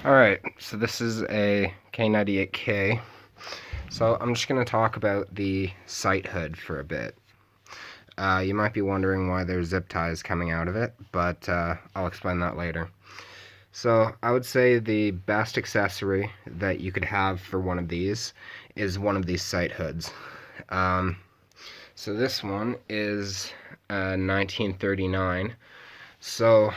Alright, so this is a k98k. So I'm just going to talk about the sight hood for a bit. You might be wondering why there's zip ties coming out of it, but I'll explain that later. So I would say the best accessory that you could have for one of these is one of these sight hoods. So this one is 1939. So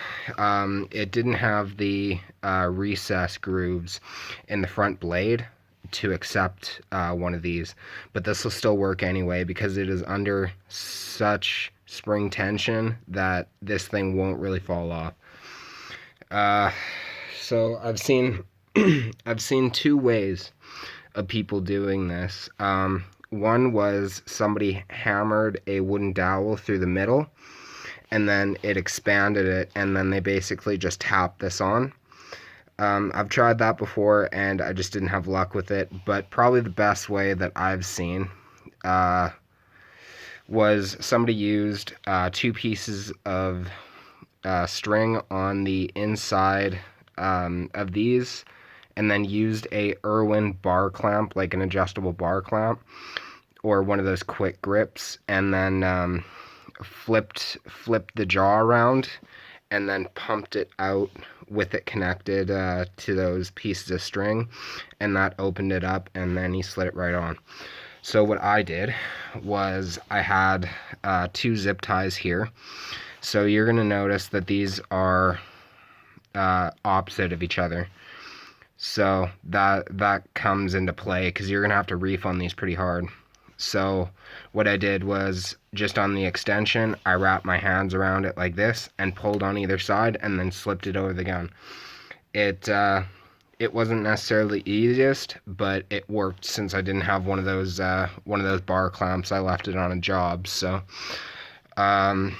it didn't have the recess grooves in the front blade to accept one of these, but this will still work anyway because it is under such spring tension that this thing won't really fall off. So I've seen I've seen two ways of people doing this. One was somebody hammered a wooden dowel through the middle, and then it expanded it, and then they basically just tapped this on. I've tried that before, and I just didn't have luck with it, but probably the best way that I've seen was somebody used two pieces of string on the inside of these, and then used a Irwin bar clamp, like an adjustable bar clamp, or one of those quick grips, and then flipped the jaw around and then pumped it out with it connected to those pieces of string, and that opened it up, and then he slid it right on. So what I did was I had two zip ties here. So you're going to notice that these are opposite of each other. So that comes into play because you're going to have to reef on these pretty hard. So what I did was, just on the extension, I wrapped my hands around it like this and pulled on either side and then slipped it over the gun. It wasn't necessarily the easiest, but it worked since I didn't have one of those bar clamps. I left it on a job, so that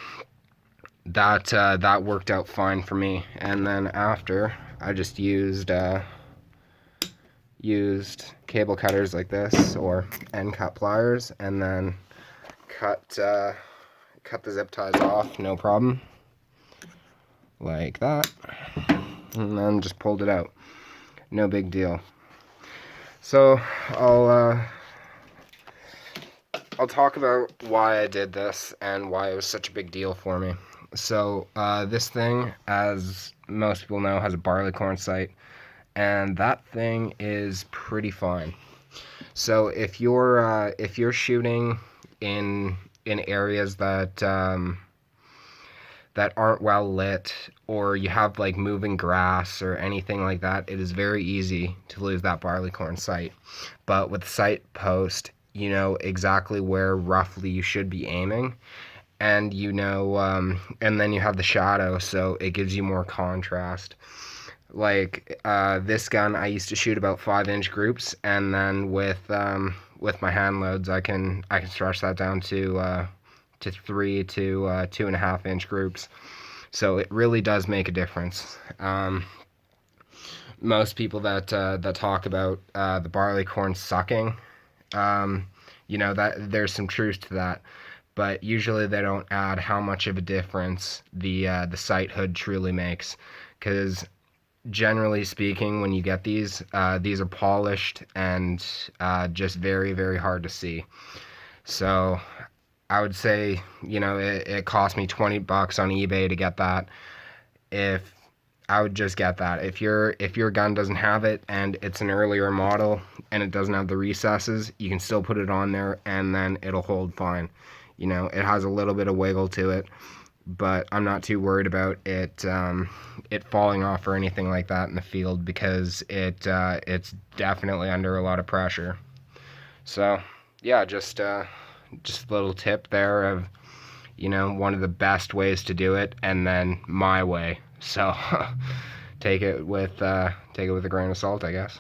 worked out fine for me. And then after, I just used cable cutters like this, or end cut pliers, and then cut the zip ties off, no problem, like that, and then just pulled it out, no big deal. So I'll talk about why I did this and why it was such a big deal for me. So this thing, as most people know, has a barleycorn sight, and that thing is pretty fine. So if you're shooting in areas that that aren't well lit, or you have like moving grass or anything like that, it is very easy to lose that barleycorn sight. But with sight post, you know exactly where roughly you should be aiming, and and then you have the shadow, so it gives you more contrast. Like this gun, I used to shoot about 5-inch groups, and then with my hand loads, I can stretch that down to 3 to 2.5-inch groups. So it really does make a difference. Most people that talk about the barleycorn sucking, that there's some truth to that, but usually they don't add how much of a difference the sight hood truly makes, because generally speaking, when you get these are polished and just very, very hard to see. So I would say, it cost me $20 on eBay to get that. If I would just get that. If your gun doesn't have it and it's an earlier model and it doesn't have the recesses, you can still put it on there and then it'll hold fine. It has a little bit of wiggle to it, but I'm not too worried about it falling off or anything like that in the field, because it's definitely under a lot of pressure. So yeah, just a little tip there of one of the best ways to do it, and then my way. So take it with a grain of salt, I guess.